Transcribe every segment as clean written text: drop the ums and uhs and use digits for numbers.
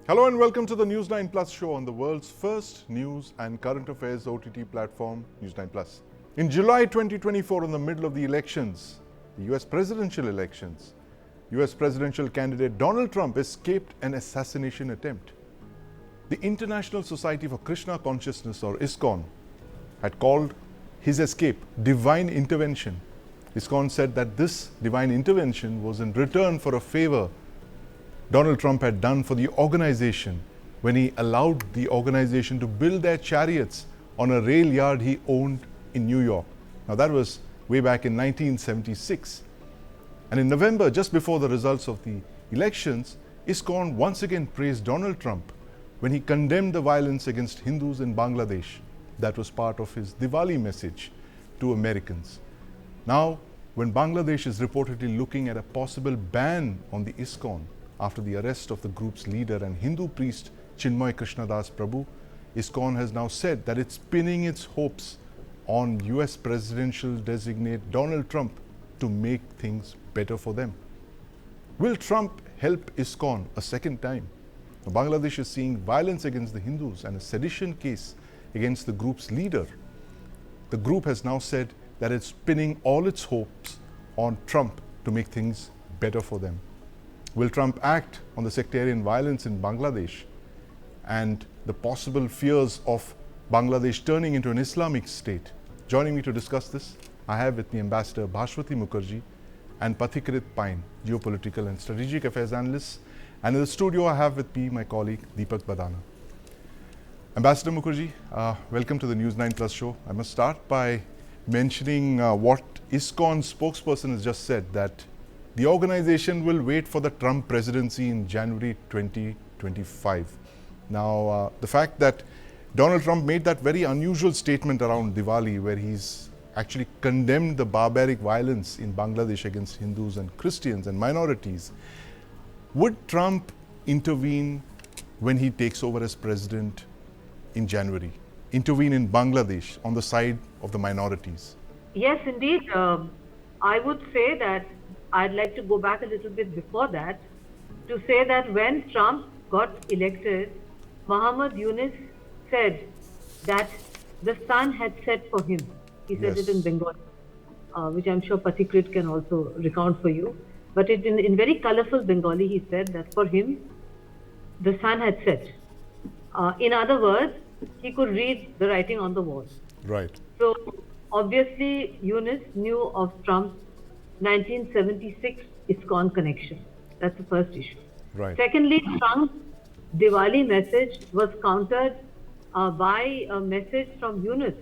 Hello and welcome to the News9 Plus show on the world's first news and current affairs OTT platform, News9 Plus. In July 2024, in the middle of the elections, the US presidential elections, US presidential candidate Donald Trump escaped an assassination attempt. The International Society for Krishna Consciousness, or ISKCON, had called his escape divine intervention. ISKCON said that this divine intervention was in return for a favor Donald Trump had done for the organization when he allowed the organization to build their chariots on a rail yard he owned in New York. Now that was way back in 1976. And in November, just before the results of the elections, ISKCON once again praised Donald Trump when he condemned the violence against Hindus in Bangladesh. That was part of his Diwali message to Americans. Now, when Bangladesh is reportedly looking at a possible ban on the ISKCON after the arrest of the group's leader and Hindu priest Chinmoy Krishnadas Prabhu, ISKCON has now said that it's pinning its hopes on US presidential designate Donald Trump to make things better for them. Will Trump help ISKCON a second time? Now, Bangladesh is seeing violence against the Hindus and a sedition case against the group's leader. The group has now said that it's pinning all its hopes on Trump to make things better for them. Will Trump act on the sectarian violence in Bangladesh and the possible fears of Bangladesh turning into an Islamic state? Joining me to discuss this, I have with me Ambassador Bhashwati Mukherjee and Pathikrit Pine, geopolitical and strategic affairs analysts. And in the studio, I have with me my colleague Deepak Badana. Ambassador Mukherjee, welcome to the News9 Plus show. I must start by mentioning what ISKCON spokesperson has just said, that the organization will wait for the Trump presidency in January 2025. Now, the fact that Donald Trump made that very unusual statement around Diwali, where he's actually condemned the barbaric violence in Bangladesh against Hindus and Christians and minorities, would Trump intervene when he takes over as president in January? Intervene in Bangladesh on the side of the minorities? Yes, indeed. I would say that I'd like to go back a little bit before that to say that when Trump got elected, Muhammad Yunus said that the sun had set for him. He said it in Bengali, which I'm sure Pathikrit can also recount for you. But in very colorful Bengali, he said that for him, the sun had set. In other words, he could read the writing on the wall. Right. So obviously, Yunus knew of Trump's 1976 ISKCON connection. That's the first issue. Right. Secondly, Trump's Diwali message was countered by a message from Yunus,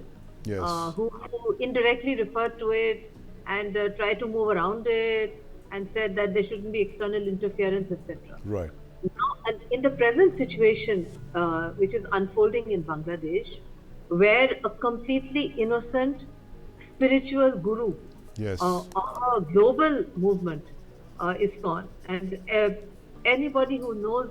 who indirectly referred to it and tried to move around it and said that there shouldn't be external interference, etc. Right. Now, in the present situation, which is unfolding in Bangladesh, where a completely innocent spiritual guru of a global movement is gone, and anybody who knows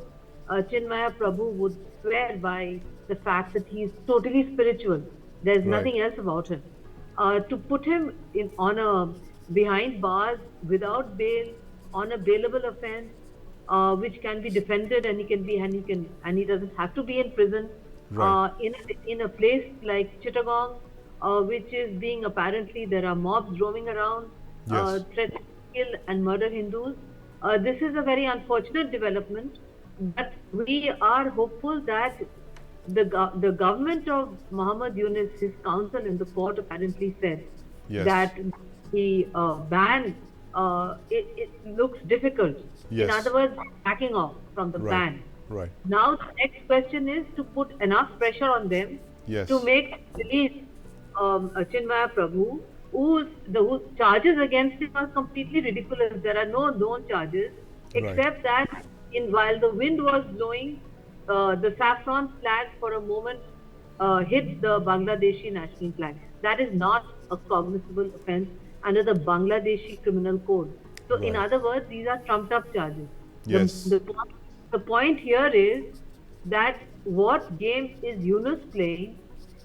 Chinmaya Prabhu would swear by the fact that he is totally spiritual. There's nothing else about him. To put him behind bars without bail on a bailable offense, which can be defended, and he doesn't have to be in prison. In a place like Chittagong, which is being apparently there are mobs roaming around, threatening to kill and murder Hindus. This is a very unfortunate development, but we are hopeful that the government of Muhammad Yunus, his counsel in the court apparently said that the ban, it looks difficult. In other words, backing off from the ban. Right. Now the next question is to put enough pressure on them to make release Chinmaya Prabhu, whose charges against him are completely ridiculous. There are no known charges, except that while the wind was blowing, the saffron flag for a moment hit the Bangladeshi national flag. That is not a cognizable offense under the Bangladeshi criminal code. So in other words, these are trumped up charges. The point here is that what game is Yunus playing?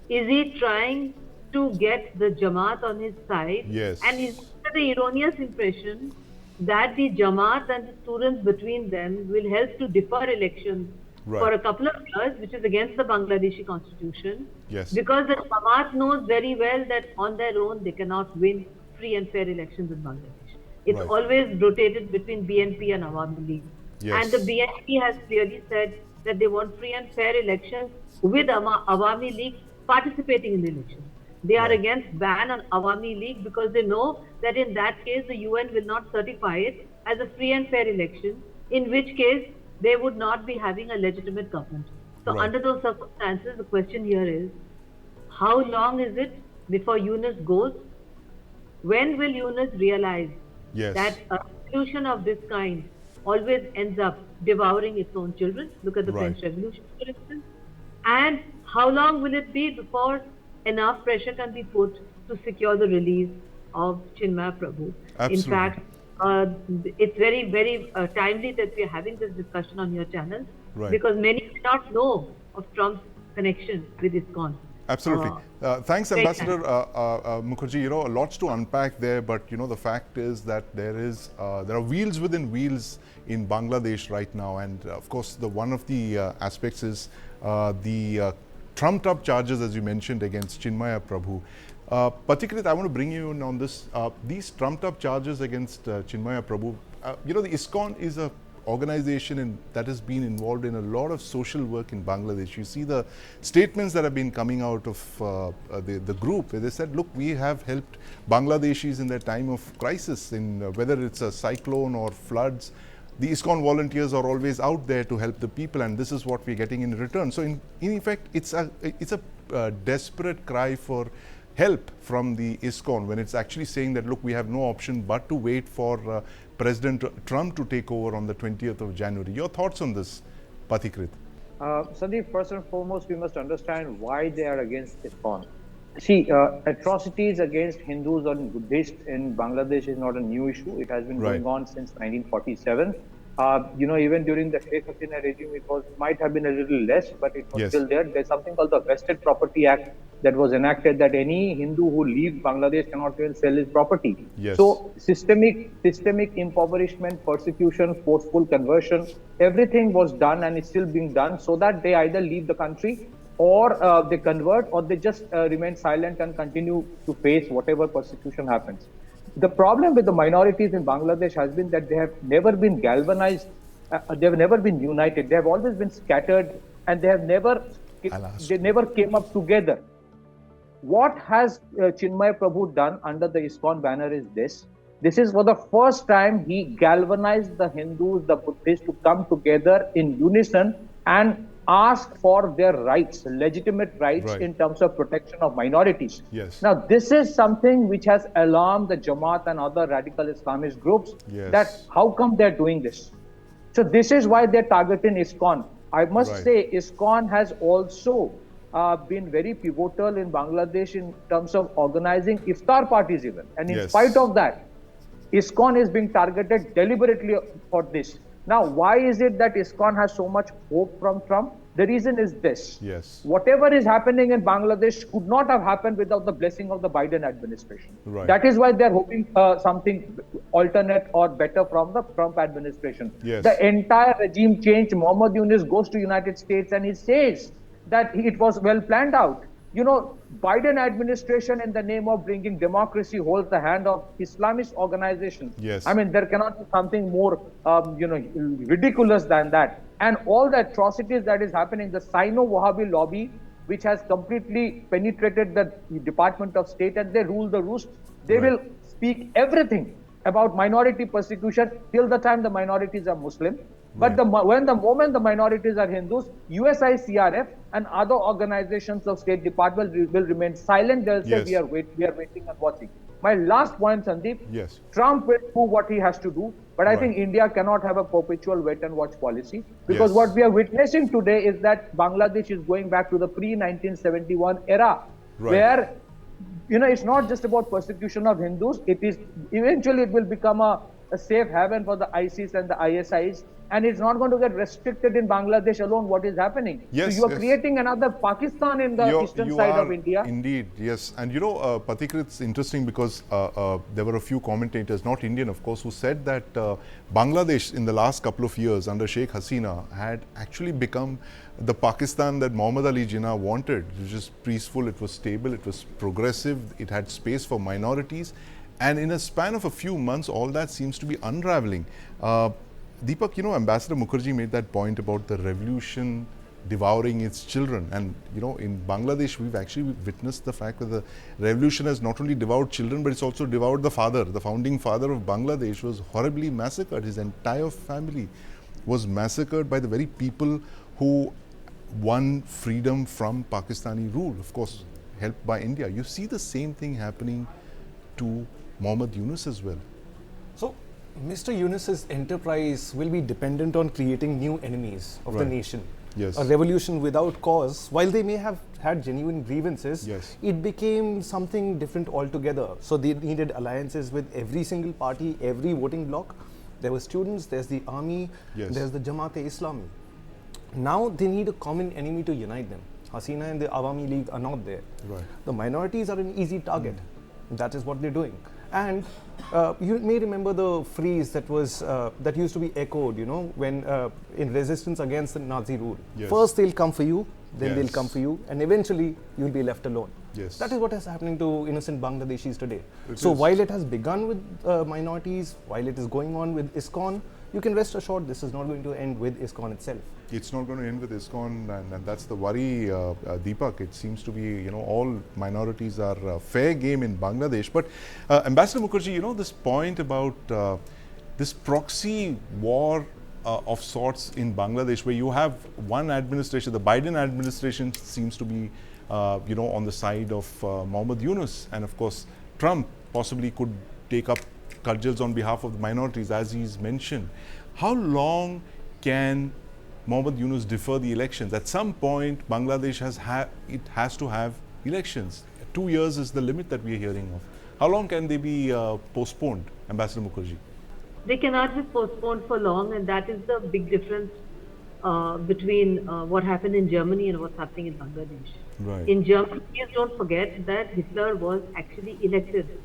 Is he trying to get the Jamaat on his side? And is there the erroneous impression that the Jamaat and the students between them will help to defer elections for a couple of years, which is against the Bangladeshi constitution. Yes. Because the Jamaat knows very well that on their own they cannot win free and fair elections in Bangladesh. It's always rotated between BNP and Awami League. Yes. And the BNP has clearly said that they want free and fair elections with Awami League participating in the elections. They are against ban on Awami League because they know that in that case the UN will not certify it as a free and fair election, in which case they would not be having a legitimate government. So under those circumstances, the question here is, how long is it before Yunus goes? When will Yunus realize that a solution of this kind always ends up devouring its own children? Look at the French Revolution, for instance. And how long will it be before enough pressure can be put to secure the release of Chinmaya Prabhu? Absolutely. In fact, it's very, very timely that we are having this discussion on your channel, because many do not know of Trump's connection with ISKCON. Absolutely. Thanks, Ambassador Mukherjee. Lots to unpack there, but the fact is that there are wheels within wheels in Bangladesh right now, and of course, one of the aspects is the trumped-up charges, as you mentioned, against Chinmaya Prabhu. Particularly, I want to bring you in on this. These trumped-up charges against Chinmaya Prabhu. The ISKCON is a organization that has been involved in a lot of social work in Bangladesh. You see the statements that have been coming out of the group, where they said, look, we have helped Bangladeshis in their time of crisis, in whether it's a cyclone or floods. The ISKCON volunteers are always out there to help the people, and this is what we're getting in return. So in effect, it's a desperate cry for help from the ISKCON, when it's actually saying that, look, we have no option but to wait for President Trump to take over on the 20th of January. Your thoughts on this, Pathikrit? Sandeep, first and foremost, we must understand why they are against ISKCON. See, atrocities against Hindus or Buddhists in Bangladesh is not a new issue. It has been going on since 1947. Even during the Sheikh Hasina regime, might have been a little less, but it was still there. There's something called the Vested Property Act that was enacted, that any Hindu who leaves Bangladesh cannot even sell his property. So systemic impoverishment, persecution, forceful conversion, everything was done and is still being done, so that they either leave the country or they convert, or they just remain silent and continue to face whatever persecution happens. The problem with the minorities in Bangladesh has been that they have never been galvanized, they have never been united, they have always been scattered, and they never came up together. What has Chinmaya Prabhu done under the ISKCON banner is this. This is for the first time he galvanized the Hindus, the Buddhists to come together in unison and ask for their rights, legitimate rights in terms of protection of minorities. Now, this is something which has alarmed the Jamaat and other radical Islamist groups, that how come they're doing this? So this is why they're targeting ISKCON. I must say, ISKCON has also been very pivotal in Bangladesh in terms of organizing iftar parties even. And in spite of that, ISKCON is being targeted deliberately for this. Now, why is it that ISKCON has so much hope from Trump? The reason is this. Whatever is happening in Bangladesh could not have happened without the blessing of the Biden administration. That is why they're hoping something alternate or better from the Trump administration. The entire regime change. Mohammad Yunus goes to United States and he says that it was well planned out. Biden administration, in the name of bringing democracy, holds the hand of Islamist organizations. I mean, there cannot be something more, ridiculous than that. And all the atrocities that is happening, the Sino-Wahhabi lobby, which has completely penetrated the Department of State, and they rule the roost. They will speak everything about minority persecution till the time the minorities are Muslim. But the moment the minorities are Hindus, USICRF and other organizations of State Department will remain silent. They'll say we are waiting and watching. My last point, Sandeep. Trump will do what he has to do, but I think India cannot have a perpetual wait and watch policy, because what we are witnessing today is that Bangladesh is going back to the pre-1971 era, where it's not just about persecution of Hindus. It is eventually it will become a a safe haven for the ISIS and the ISIs, and it's not going to get restricted in Bangladesh alone. What is happening? So Yes, you are yes. creating another Pakistan in the eastern You side of are India. indeed, yes. And you know, Pathik, it's interesting because there were a few commentators, not Indian of course, who said that Bangladesh in the last couple of years under Sheikh Hasina had actually become the Pakistan that Muhammad Ali Jinnah wanted. It was just peaceful, it was stable, it was progressive, it had space for minorities. And in a span of a few months, all that seems to be unraveling. Deepak, you know, Ambassador Mukherjee made that point about the revolution devouring its children. And, you know, in Bangladesh, we've actually witnessed the fact that the revolution has not only devoured children, but it's also devoured the father. The founding father of Bangladesh was horribly massacred. His entire family was massacred by the very people who won freedom from Pakistani rule, of course, helped by India. You see the same thing happening to Muhammad Yunus as well. So, Mr. Yunus's enterprise will be dependent on creating new enemies of the nation. Yes. A revolution without cause, while they may have had genuine grievances, yes, it became something different altogether. So they needed alliances with every single party, every voting bloc. There were students, there's the army, yes, there's the Jamaat-e-Islami. Now they need a common enemy to unite them. Hasina and the Awami League are not there. Right. The minorities are an easy target. That is what they're doing. And you may remember the phrase that was that used to be echoed, you know, when in resistance against the Nazi rule. Yes. First they'll come for you, then Yes. they'll come for you, and eventually you'll be left alone. Yes. That is what is happening to innocent Bangladeshis today. It So is. while it has begun with minorities, while it is going on with ISKCON, you can rest assured this is not going to end with ISKCON itself. It's not going to end with ISKCON, and that's the worry, Deepak. It seems to be, you know, all minorities are fair game in Bangladesh. But Ambassador Mukherjee, you know, this point about this proxy war of sorts in Bangladesh, where you have one administration, the Biden administration seems to be, you know, on the side of Muhammad Yunus, and of course Trump possibly could take up cudgels on behalf of the minorities, as he's mentioned. How long can Muhammad Yunus defer the elections? At some point, Bangladesh has to have elections. 2 years is the limit that we are hearing of. How long can they be postponed, Ambassador Mukherjee? They cannot be postponed for long, and that is the big difference between what happened in Germany and what's happening in Bangladesh. Right. In Germany, please don't forget that Hitler was actually elected.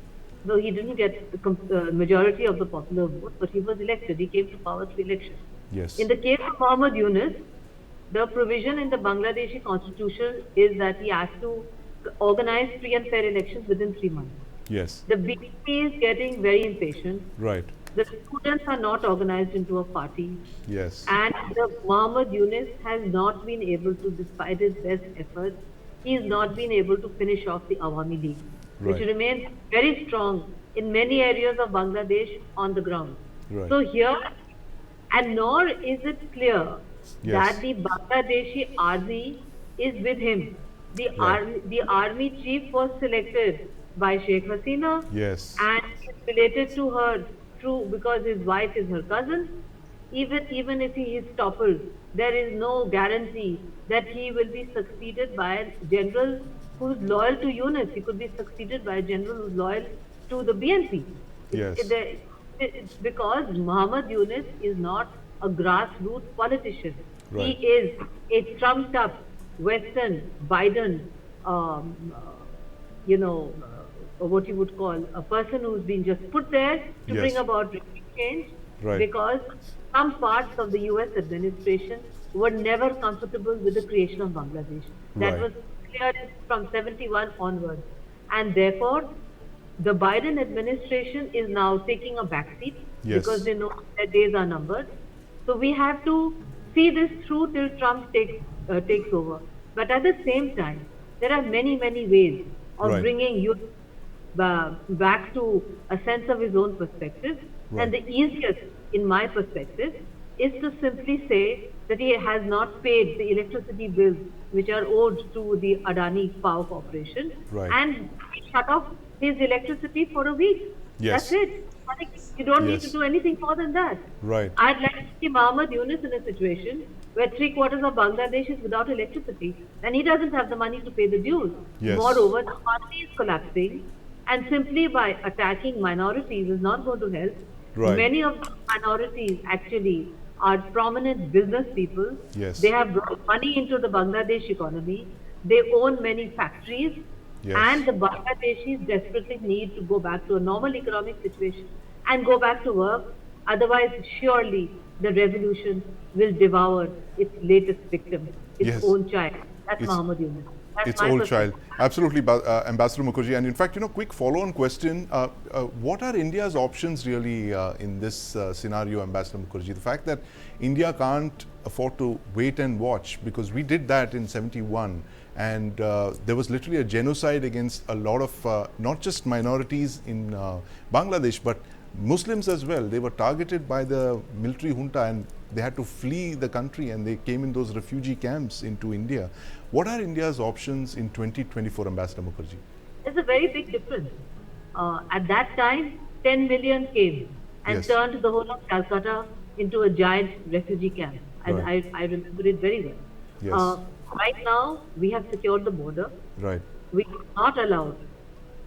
Though he didn't get the majority of the popular vote, but he was elected. He came to power through election. Yes. In the case of Muhammad Yunus, the provision in the Bangladeshi constitution is that he has to organize free and fair elections within 3 months. Yes. The BNP is getting very impatient. Right. The students are not organized into a party. Yes. And the Muhammad Yunus has not been able to, despite his best efforts, he has not been able to finish off the Awami League, which Right. remains very strong in many areas of Bangladesh on the ground. Right. So here, and nor is it clear Yes. that the Bangladeshi army is with him. The army chief was selected by Sheikh Hasina, Yes. and it's related to her through because his wife is her cousin. Even if he is toppled, there is no guarantee that he will be succeeded by a general who is loyal to Yunus. He could be succeeded by a general who is loyal to the BNP. Yes. It's because Muhammad Yunus is not a grassroots politician. Right. He is a trumped up Western Biden, what you would call a person who's been just put there to Yes. bring about change. Right. Because some parts of the US administration were never comfortable with the creation of Bangladesh. That Right. was clear from 71 onwards. And therefore, the Biden administration is now taking a backseat Yes. because they know their days are numbered. So we have to see this through till Trump takes over. But at the same time, there are many ways of Right. bringing youth back to a sense of his own perspective. Right. And the easiest, in my perspective, is to simply say that he has not paid the electricity bills which are owed to the Adani Power Corporation, Right. and shut off his electricity for a week. Yes. That's it. I think you don't need Yes. to do anything more than that. Right. I'd like to see Muhammad Yunus in a situation where 3/4 of Bangladesh is without electricity, and he doesn't have the money to pay the dues. Yes. Moreover, the economy is collapsing, and simply by attacking minorities is not going to help. Many of the minorities actually are prominent business people. They have brought money into the Bangladesh economy. They own many factories. And the Bangladeshis desperately need to go back to a normal economic situation and go back to work. Otherwise, surely the revolution will devour its latest victim, its own child. That's Muhammad Yunus. That's its old child. Absolutely, Ambassador Mukherjee. And in fact, quick follow-on question. What are India's options really in this scenario, Ambassador Mukherjee? The fact that India can't afford to wait and watch, because we did that in 71. And there was literally a genocide against a lot of, not just minorities in Bangladesh, but Muslims as well. They were targeted by the military junta and they had to flee the country, and they came in those refugee camps into India. What are India's options in 2024, Ambassador Mukherjee? There's a very big difference. At that time, 10 million came and turned the whole of Calcutta into a giant refugee camp. I remember it very well. Right now, we have secured the border. We have not allowed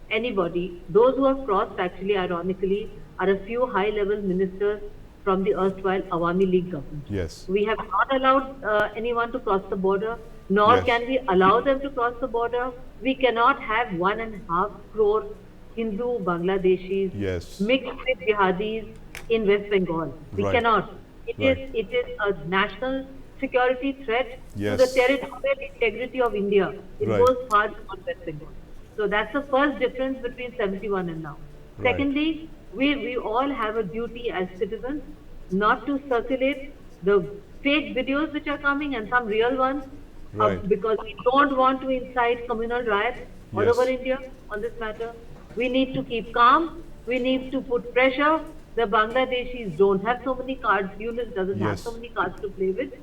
anybody. Those who have crossed, actually, ironically, are a few high-level ministers from the erstwhile Awami League government. We have not allowed anyone to cross the border, nor can we allow them to cross the border. We cannot have 1.5 crore Hindu Bangladeshis mixed with jihadis in West Bengal. We cannot. It is a national security threat to the territorial integrity of India. It goes far beyond West Bengal. So that's the first difference between 71 and now. Secondly, we all have a duty as citizens not to circulate the fake videos which are coming and some real ones, because we don't want to incite communal riots all over India on this matter. We need to keep calm. We need to put pressure. The Bangladeshis don't have so many cards. Yunus doesn't have so many cards to play with.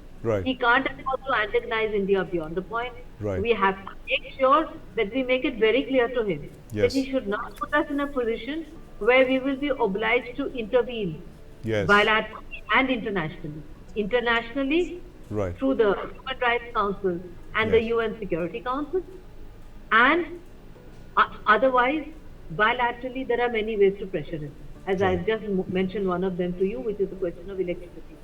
He can't afford to antagonize India beyond the point. We have to make sure that we make it very clear to him that he should not put us in a position where we will be obliged to intervene bilaterally and internationally. Internationally, through the Human Rights Council and the UN Security Council, and otherwise, bilaterally, there are many ways to pressure him. As I've just mentioned one of them to you, which is the question of electricity.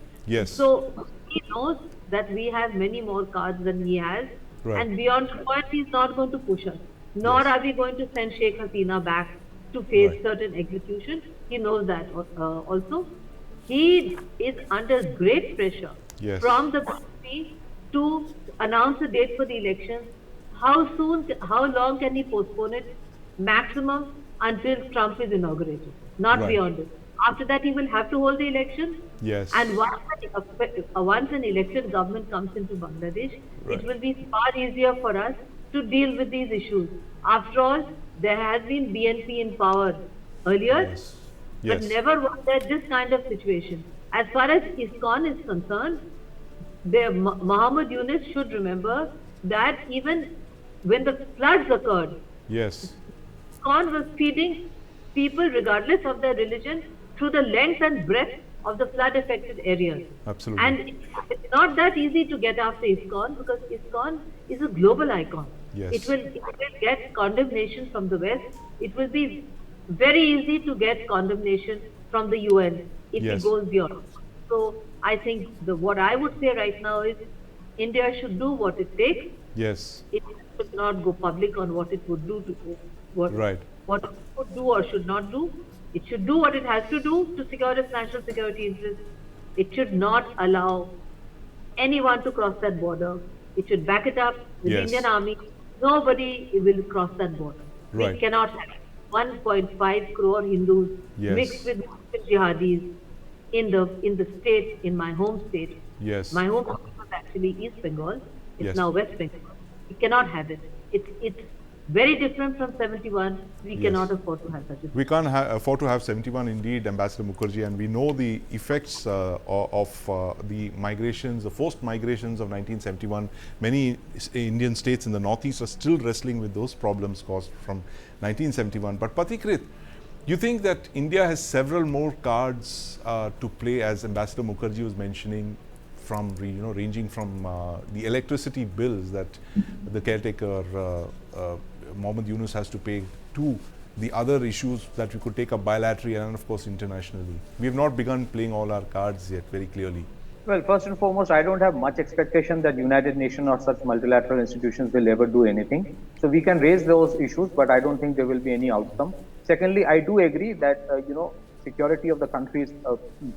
So he knows that we have many more cards than he has, and beyond the point, he's not going to push us. Nor are we going to send Sheikh Hasina back to face certain execution. He knows that also. He is under great pressure from the BJP to announce a date for the elections. How soon, how long can he postpone it? Maximum until Trump is inaugurated, not beyond it. After that, he will have to hold the election. And once an elected government comes into Bangladesh, it will be far easier for us to deal with these issues. After all, there has been BNP in power earlier, but never was there this kind of situation. As far as ISKCON is concerned, Muhammad Yunus should remember that even when the floods occurred, ISKCON was feeding people regardless of their religion through the length and breadth of the flood-affected areas. And it's not that easy to get after ISKCON, because ISKCON is a global icon. It will get condemnation from the West. It will be very easy to get condemnation from the UN if it goes beyond. So I think what I would say right now is India should do what it takes. It should not go public on what it would do to what it would do or should not do. It should do what it has to do to secure its national security interests. It should not allow anyone to cross that border. It should back it up with the Indian Army. Nobody will cross that border. We cannot have 1.5 crore Hindus mixed with jihadis in the state, in my home state. My home state was actually East Bengal. It's now West Bengal. We cannot have it. It's very different from 71. We cannot afford to have such a thing. We can't afford to have 71 indeed, Ambassador Mukherjee, and we know the effects of the migrations, the forced migrations of 1971. Many Indian states in the northeast are still wrestling with those problems caused from 1971. But Pathikrit, you think that India has several more cards to play, as Ambassador Mukherjee was mentioning, from ranging from the electricity bills that the caretaker Muhammad Yunus has to pay to the other issues that we could take up bilaterally and of course internationally. We have not begun playing all our cards yet very clearly. Well, first and foremost, I don't have much expectation that United Nations or such multilateral institutions will ever do anything. So we can raise those issues, but I don't think there will be any outcome. Secondly, I do agree that security of the country is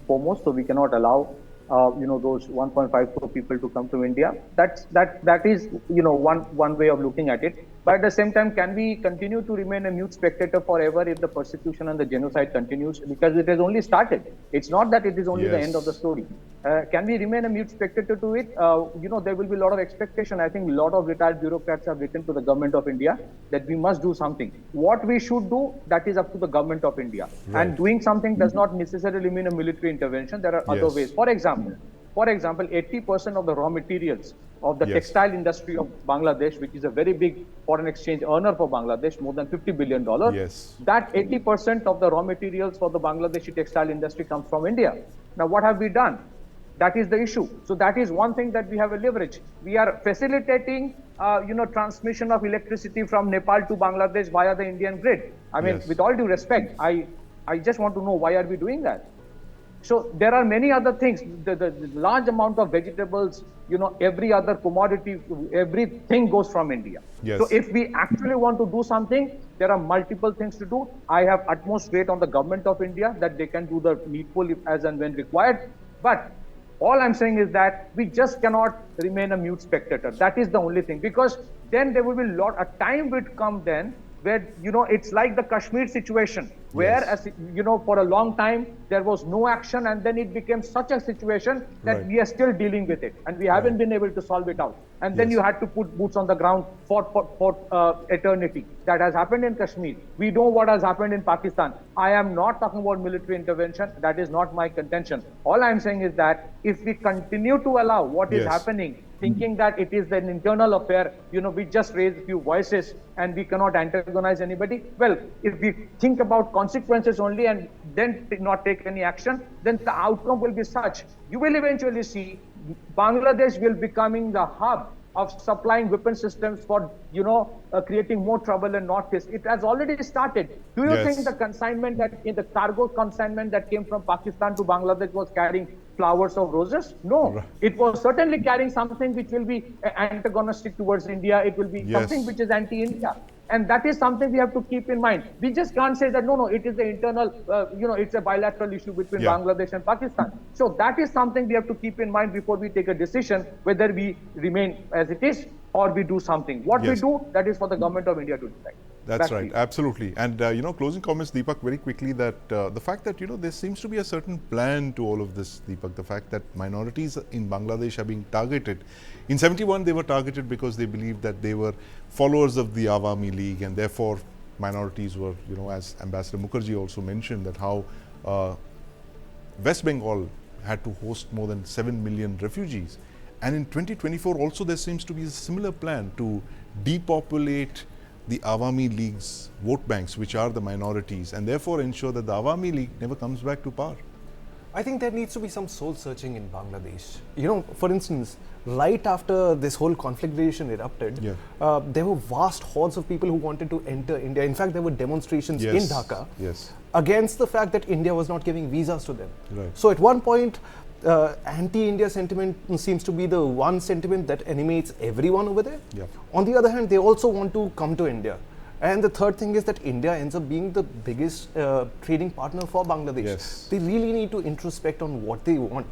foremost, so we cannot allow those 1.5 crore people to come to India. That is one way of looking at it. But at the same time, can we continue to remain a mute spectator forever if the persecution and the genocide continues? Because it has only started. It's not that it is only the end of the story. Can we remain a mute spectator to it? There will be a lot of expectation. I think a lot of retired bureaucrats have written to the government of India that we must do something. What we should do, that is up to the government of India. Right. And doing something does not necessarily mean a military intervention. There are other ways. For example, 80% of the raw materials of the textile industry of Bangladesh, which is a very big foreign exchange earner for Bangladesh, more than $50 billion, that 80% of the raw materials for the Bangladeshi textile industry comes from India. Now, what have we done? That is the issue. So that is one thing that we have a leverage. We are facilitating, transmission of electricity from Nepal to Bangladesh via the Indian grid. I mean, with all due respect, I just want to know, why are we doing that? So there are many other things. The large amount of vegetables, every other commodity, everything goes from India. So if we actually want to do something, there are multiple things to do. I have utmost faith on the government of India that they can do the needful as and when required. But all I'm saying is that we just cannot remain a mute spectator. That is the only thing, because then there will be a time will come then where, it's like the Kashmir situation, where, as for a long time, there was no action, and then it became such a situation that we are still dealing with it, and we haven't been able to solve it out. And then you had to put boots on the ground for eternity. That has happened in Kashmir. We know what has happened in Pakistan. I am not talking about military intervention. That is not my contention. All I'm saying is that if we continue to allow what is happening, thinking that it is an internal affair, we just raise a few voices and we cannot antagonize anybody. Well, if we think about consequences only and then not take any action, then the outcome will be such. You will eventually see Bangladesh will becoming the hub of supplying weapon systems for, creating more trouble in Northeast. It has already started. Do you think the consignment the cargo consignment that came from Pakistan to Bangladesh was carrying flowers or roses? No. It was certainly carrying something which will be antagonistic towards India. It will be something which is anti-India. And that is something we have to keep in mind. We just can't say that, no, it is the internal, it's a bilateral issue between Bangladesh and Pakistan. So that is something we have to keep in mind before we take a decision whether we remain as it is or we do something. What we do, that is for the government of India to decide. That's right, absolutely. And, closing comments, Deepak, very quickly, that the fact that, there seems to be a certain plan to all of this, Deepak, the fact that minorities in Bangladesh are being targeted. In 71, they were targeted because they believed that they were followers of the Awami League, and therefore minorities were, as Ambassador Mukherjee also mentioned, that how West Bengal had to host more than 7 million refugees. And in 2024 also there seems to be a similar plan to depopulate the Awami League's vote banks, which are the minorities, and therefore ensure that the Awami League never comes back to power. I think there needs to be some soul searching in Bangladesh. For instance, right after this whole conflagration erupted, there were vast hordes of people who wanted to enter India. In fact, there were demonstrations in Dhaka against the fact that India was not giving visas to them. So at one point, anti-India sentiment seems to be the one sentiment that animates everyone over there. On the other hand, they also want to come to India. And the third thing is that India ends up being the biggest trading partner for Bangladesh. They really need to introspect on what they want.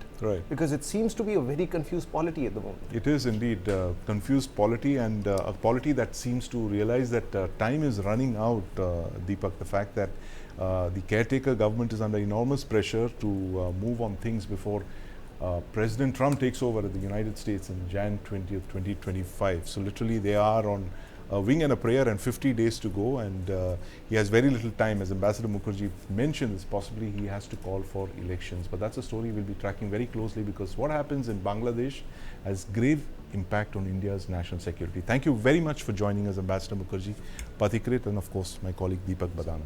Because it seems to be a very confused polity at the moment. It is indeed a confused polity, and a polity that seems to realize that time is running out, Deepak. The fact that the caretaker government is under enormous pressure to move on things before President Trump takes over at the United States in Jan 20th, 2025. So literally they are on a wing and a prayer and 50 days to go, and he has very little time. As Ambassador Mukherjee mentioned, it's possibly he has to call for elections. But that's a story we'll be tracking very closely, because what happens in Bangladesh has grave impact on India's national security. Thank you very much for joining us, Ambassador Mukherjee, Pathikrit, and of course my colleague Deepak Badana.